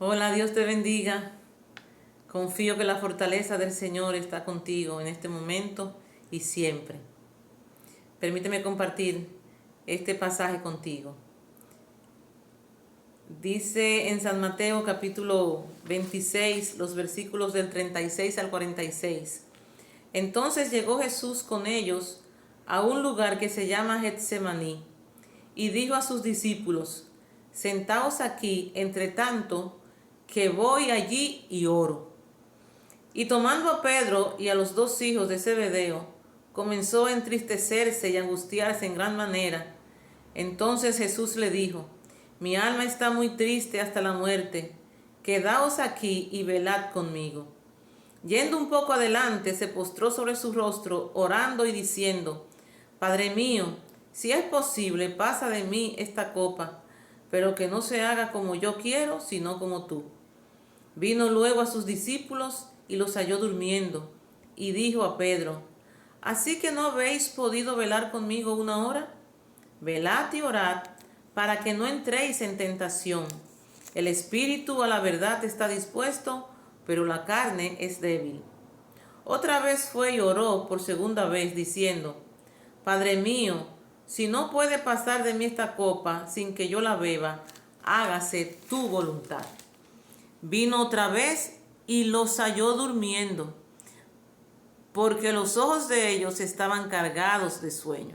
Hola, Dios te bendiga. Confío que la fortaleza del Señor está contigo en este momento y siempre. Permíteme compartir este pasaje contigo. Dice en San Mateo capítulo 26, los versículos del 36 al 46. Entonces llegó Jesús con ellos a un lugar que se llama Getsemaní y dijo a sus discípulos: Sentaos aquí, entre tanto que voy allí y oro. Y tomando a Pedro y a los dos hijos de Zebedeo, comenzó a entristecerse y angustiarse en gran manera. Entonces Jesús le dijo: Mi alma está muy triste hasta la muerte. Quedaos aquí y velad conmigo. Yendo un poco adelante, se postró sobre su rostro, orando y diciendo: Padre mío, si es posible, pasa de mí esta copa, pero que no se haga como yo quiero, sino como tú. Vino luego a sus discípulos y los halló durmiendo, y dijo a Pedro: ¿Así que no habéis podido velar conmigo una hora? Velad y orad, para que no entréis en tentación. El espíritu a la verdad está dispuesto, pero la carne es débil. Otra vez fue y oró por segunda vez, diciendo: Padre mío, si no puede pasar de mí esta copa sin que yo la beba, hágase tu voluntad. Vino otra vez y los halló durmiendo, porque los ojos de ellos estaban cargados de sueño.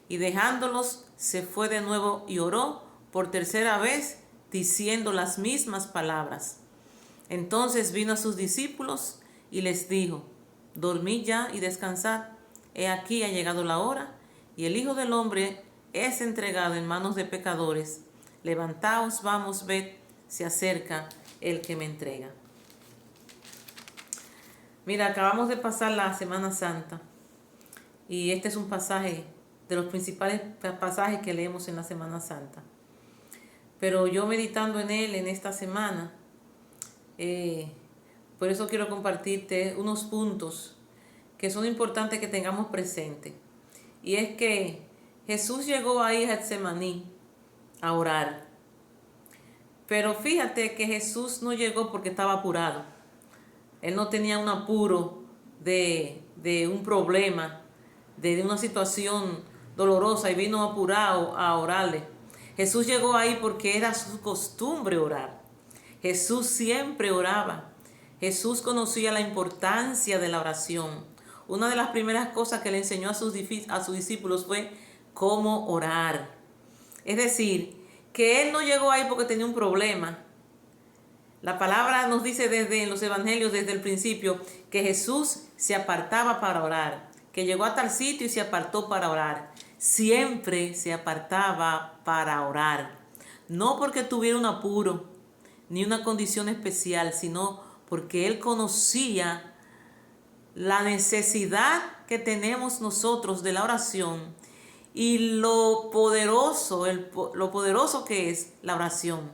Y dejándolos, se fue de nuevo y oró por tercera vez, diciendo las mismas palabras. Entonces vino a sus discípulos y les dijo: Dormid ya y descansad. He aquí ha llegado la hora, y el Hijo del Hombre es entregado en manos de pecadores. Levantaos, vamos, ved, se acerca el que me entrega. Mira, acabamos de pasar la Semana Santa, y este es un pasaje de los principales pasajes que leemos en la Semana Santa. Pero yo meditando en él en esta semana, por eso quiero compartirte unos puntos que son importantes que tengamos presente. Y es que Jesús llegó ahí a Getsemaní a orar. Pero fíjate que Jesús no llegó porque estaba apurado. Él no tenía un apuro de un problema, de una situación dolorosa, y vino apurado a orarle. Jesús llegó ahí porque era su costumbre orar. Jesús siempre oraba. Jesús conocía la importancia de la oración. Una de las primeras cosas que le enseñó a sus discípulos fue cómo orar. Es decir, que Él no llegó ahí porque tenía un problema. La palabra nos dice en los evangelios desde el principio que Jesús se apartaba para orar, que llegó a tal sitio y se apartó para orar. Siempre se apartaba para orar. No porque tuviera un apuro ni una condición especial, sino porque Él conocía la necesidad que tenemos nosotros de la oración y lo poderoso que es la oración.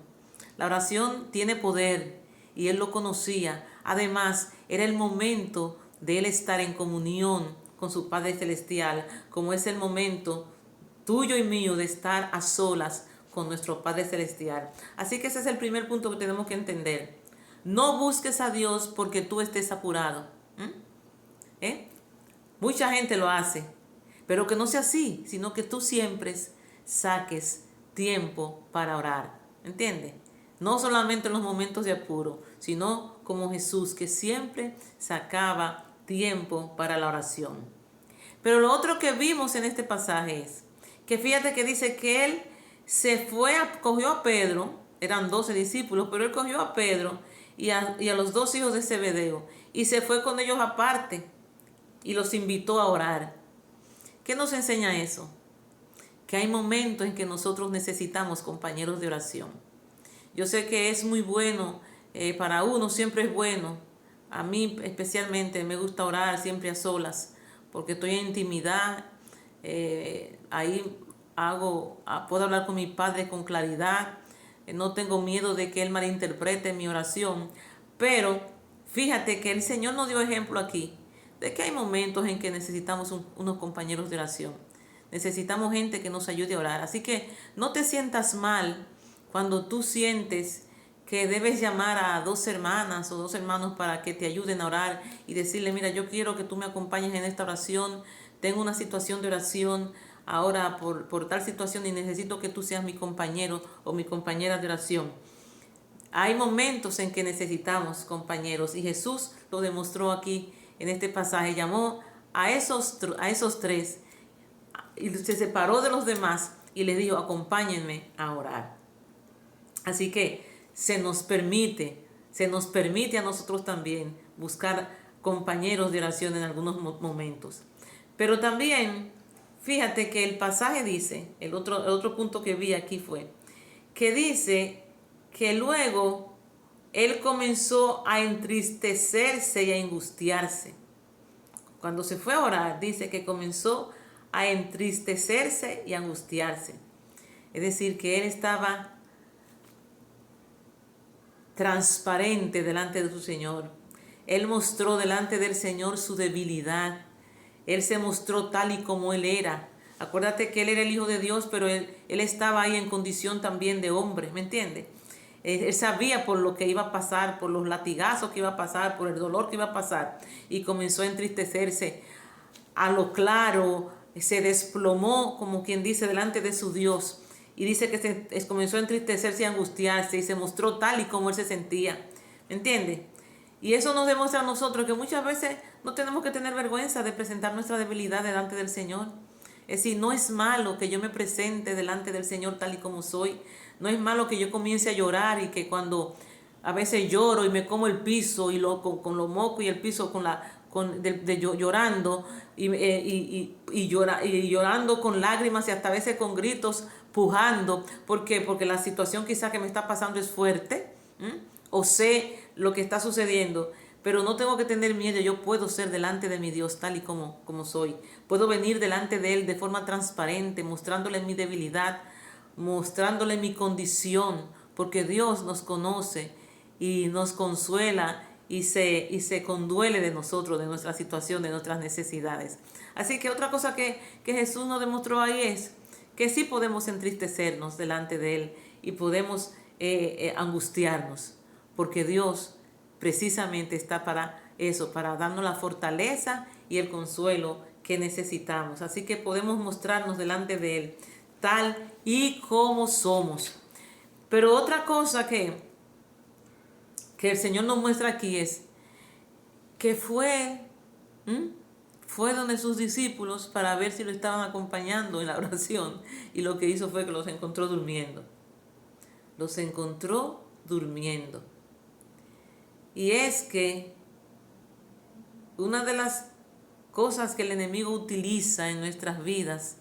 La oración tiene poder y Él lo conocía. Además, era el momento de Él estar en comunión con su Padre Celestial, como es el momento tuyo y mío de estar a solas con nuestro Padre Celestial. Así que ese es el primer punto que tenemos que entender. No busques a Dios porque tú estés apurado. Mucha gente lo hace, pero que no sea así, sino que tú siempre saques tiempo para orar. ¿Entiendes? No solamente en los momentos de apuro, sino como Jesús, que siempre sacaba tiempo para la oración. Pero lo otro que vimos en este pasaje es que fíjate que dice que Él cogió a Pedro, eran 12 discípulos, pero Él cogió a Pedro y a los dos hijos de Zebedeo y se fue con ellos aparte y los invitó a orar. ¿Qué nos enseña eso? Que hay momentos en que nosotros necesitamos compañeros de oración. Yo sé que es muy bueno, para uno siempre es bueno. A mí especialmente me gusta orar siempre a solas, porque estoy en intimidad. Ahí puedo hablar con mi Padre con claridad. No tengo miedo de que Él malinterprete mi oración. Pero fíjate que el Señor nos dio ejemplo aquí de que hay momentos en que necesitamos unos compañeros de oración. Necesitamos gente que nos ayude a orar. Así que no te sientas mal cuando tú sientes que debes llamar a 2 hermanas o 2 hermanos para que te ayuden a orar y decirle, mira, yo quiero que tú me acompañes en esta oración, tengo una situación de oración ahora por tal situación y necesito que tú seas mi compañero o mi compañera de oración. Hay momentos en que necesitamos compañeros y Jesús lo demostró aquí en este pasaje. Llamó a esos 3 y se separó de los demás y les dijo, acompáñenme a orar. Así que se nos permite a nosotros también buscar compañeros de oración en algunos momentos. Pero también, fíjate que el pasaje dice, el otro punto que vi aquí fue, que dice que luego él comenzó a entristecerse y a angustiarse. Cuando se fue a orar, dice que comenzó a entristecerse y a angustiarse. Es decir, que él estaba transparente delante de su Señor. Él mostró delante del Señor su debilidad. Él se mostró tal y como él era. Acuérdate que él era el Hijo de Dios, pero él estaba ahí en condición también de hombre, ¿me entiendes? Él sabía por lo que iba a pasar, por los latigazos que iba a pasar, por el dolor que iba a pasar. Y comenzó a entristecerse. A lo claro, se desplomó, como quien dice, delante de su Dios. Y dice que comenzó a entristecerse y a angustiarse y se mostró tal y como él se sentía. ¿Me entiendes? Y eso nos demuestra a nosotros que muchas veces no tenemos que tener vergüenza de presentar nuestra debilidad delante del Señor. Es decir, no es malo que yo me presente delante del Señor tal y como soy. No es malo que yo comience a llorar y que cuando a veces lloro y me como el piso y con los mocos y el piso llorando y llorando con lágrimas y hasta a veces con gritos, pujando. ¿Por qué? Porque la situación quizá que me está pasando es fuerte, o sé lo que está sucediendo, pero no tengo que tener miedo. Yo puedo ser delante de mi Dios tal y como soy. Puedo venir delante de Él de forma transparente, mostrándole mi debilidad, mostrándole mi condición, porque Dios nos conoce y nos consuela y se conduele de nosotros, de nuestra situación, de nuestras necesidades. Así que otra cosa que Jesús nos demostró ahí es que sí podemos entristecernos delante de Él y podemos angustiarnos, porque Dios precisamente está para eso, para darnos la fortaleza y el consuelo que necesitamos. Así que podemos mostrarnos delante de Él tal y como somos. Pero otra cosa que el Señor nos muestra aquí es que fue donde sus discípulos para ver si lo estaban acompañando en la oración, y lo que hizo fue que los encontró durmiendo. Los encontró durmiendo. Y es que una de las cosas que el enemigo utiliza en nuestras vidas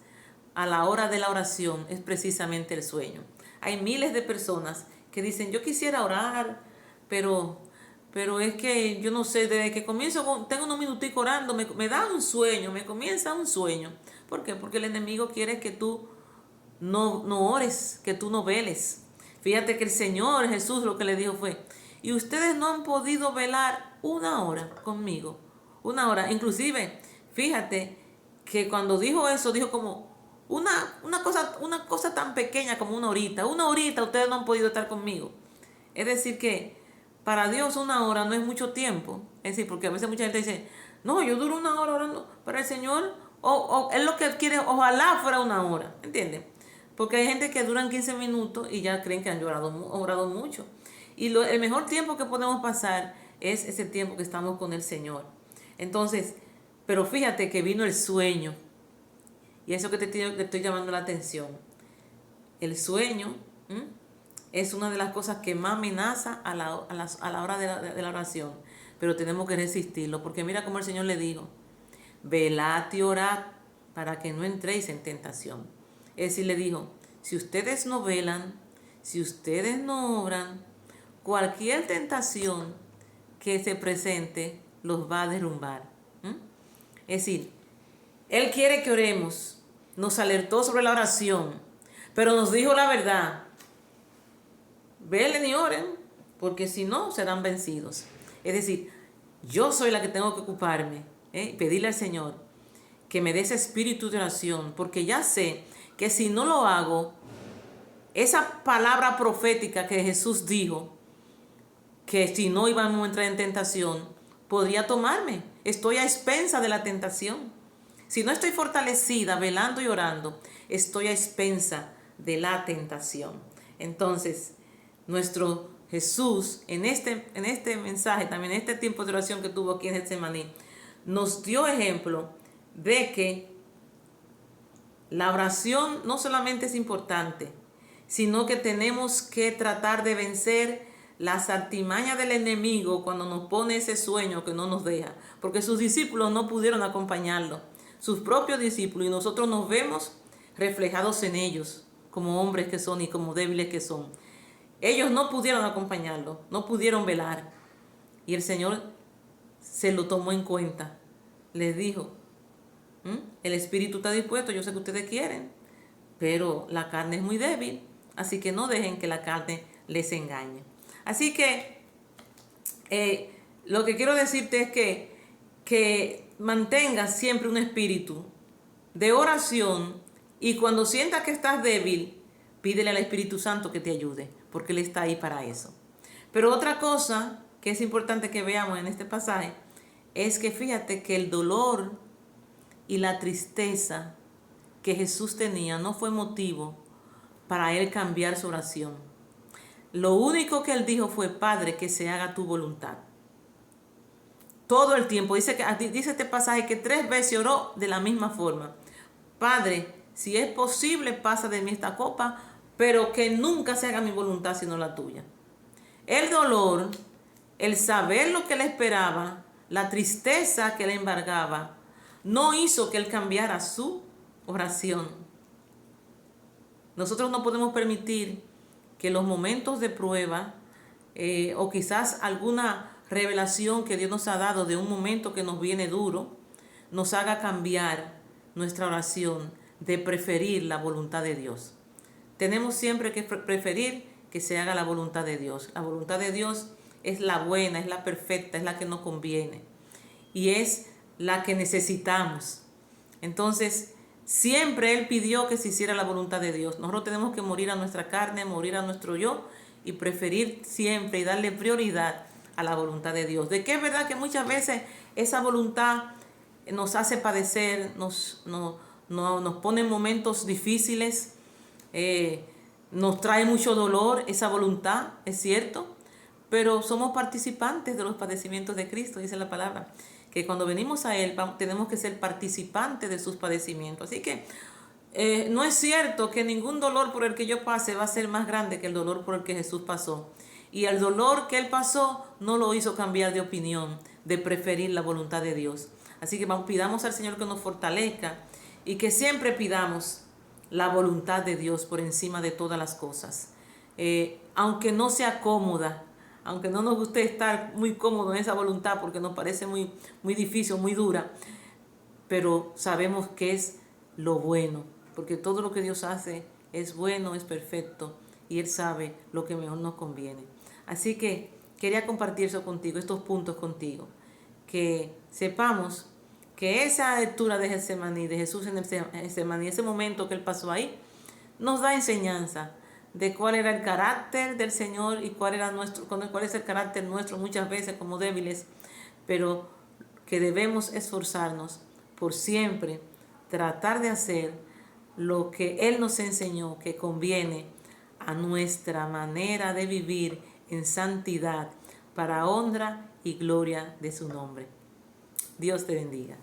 a la hora de la oración es precisamente el sueño. Hay miles de personas que dicen, yo quisiera orar, pero es que yo no sé, desde que comienzo, tengo unos minuticos orando, me da un sueño, me comienza un sueño. ¿Por qué? Porque el enemigo quiere que tú no ores, que tú no veles. Fíjate que el Señor Jesús lo que le dijo fue, y ustedes no han podido velar 1 hora conmigo. 1 hora. Inclusive, fíjate que cuando dijo eso, dijo como una cosa tan pequeña como 1 horita. 1 horita ustedes no han podido estar conmigo. Es decir que para Dios 1 hora no es mucho tiempo. Es decir, porque a veces mucha gente dice, no, yo duro 1 hora orando. Para el Señor, Él lo que quiere, ojalá fuera 1 hora. ¿Entiendes? Porque hay gente que duran 15 minutos y ya creen que han orado mucho. Y el mejor tiempo que podemos pasar es ese tiempo que estamos con el Señor. Entonces, pero fíjate que vino el sueño. Y eso que te estoy llamando la atención. El sueño es una de las cosas que más amenaza a la hora de la oración. Pero tenemos que resistirlo. Porque mira cómo el Señor le dijo, velad y orad para que no entréis en tentación. Es decir, le dijo, si ustedes no velan, si ustedes no oran, cualquier tentación que se presente los va a derrumbar. Es decir, Él quiere que oremos. Nos alertó sobre la oración, pero nos dijo la verdad. Velen y oren, porque si no, serán vencidos. Es decir, yo soy la que tengo que ocuparme, pedirle al Señor que me dé ese espíritu de oración, porque ya sé que si no lo hago, esa palabra profética que Jesús dijo, que si no íbamos a entrar en tentación, podría tomarme. Estoy a expensa de la tentación. Si no estoy fortalecida, velando y orando, estoy a expensa de la tentación. Entonces, nuestro Jesús, en este mensaje, también en este tiempo de oración que tuvo aquí en Getsemaní, nos dio ejemplo de que la oración no solamente es importante, sino que tenemos que tratar de vencer las artimañas del enemigo cuando nos pone ese sueño que no nos deja. Porque sus discípulos no pudieron acompañarlo, sus propios discípulos, y nosotros nos vemos reflejados en ellos, como hombres que son y como débiles que son. Ellos no pudieron acompañarlo, no pudieron velar. Y el Señor se lo tomó en cuenta. Les dijo, el espíritu está dispuesto, yo sé que ustedes quieren, pero la carne es muy débil, así que no dejen que la carne les engañe. Así que lo que quiero decirte es que mantengas siempre un espíritu de oración, y cuando sientas que estás débil, pídele al Espíritu Santo que te ayude, porque Él está ahí para eso. Pero otra cosa que es importante que veamos en este pasaje es que fíjate que el dolor y la tristeza que Jesús tenía no fue motivo para Él cambiar su oración. Lo único que Él dijo fue: Padre, que se haga tu voluntad. Todo el tiempo. Dice este pasaje que 3 veces oró de la misma forma: Padre, si es posible, pasa de mí esta copa, pero que nunca se haga mi voluntad sino la tuya. El dolor, el saber lo que le esperaba, la tristeza que le embargaba, no hizo que él cambiara su oración. Nosotros no podemos permitir que los momentos de prueba o quizás alguna revelación que Dios nos ha dado de un momento que nos viene duro, nos haga cambiar nuestra oración de preferir la voluntad de Dios. Tenemos siempre que preferir que se haga la voluntad de Dios. La voluntad de Dios es la buena, es la perfecta, es la que nos conviene y es la que necesitamos. Entonces, siempre Él pidió que se hiciera la voluntad de Dios. Nosotros tenemos que morir a nuestra carne, morir a nuestro yo y preferir siempre y darle prioridad a la voluntad de Dios. De que es verdad que muchas veces esa voluntad nos hace padecer, nos pone en momentos difíciles, nos trae mucho dolor, esa voluntad, es cierto, pero somos participantes de los padecimientos de Cristo, dice la palabra, que cuando venimos a Él tenemos que ser participantes de sus padecimientos. Así que no es cierto que ningún dolor por el que yo pase va a ser más grande que el dolor por el que Jesús pasó. Y el dolor que Él pasó no lo hizo cambiar de opinión, de preferir la voluntad de Dios. Así que pidamos al Señor que nos fortalezca y que siempre pidamos la voluntad de Dios por encima de todas las cosas. Aunque no sea cómoda, aunque no nos guste estar muy cómodos en esa voluntad porque nos parece muy difícil, muy dura, pero sabemos que es lo bueno, porque todo lo que Dios hace es bueno, es perfecto, y Él sabe lo que mejor nos conviene. Así que quería compartir eso contigo, estos puntos contigo, que sepamos que esa lectura de Getsemaní, de Jesús en Getsemaní, ese momento que Él pasó ahí, nos da enseñanza de cuál era el carácter del Señor y cuál es el carácter nuestro muchas veces como débiles, pero que debemos esforzarnos por siempre tratar de hacer lo que Él nos enseñó que conviene a nuestra manera de vivir en santidad para honra y gloria de su nombre. Dios te bendiga.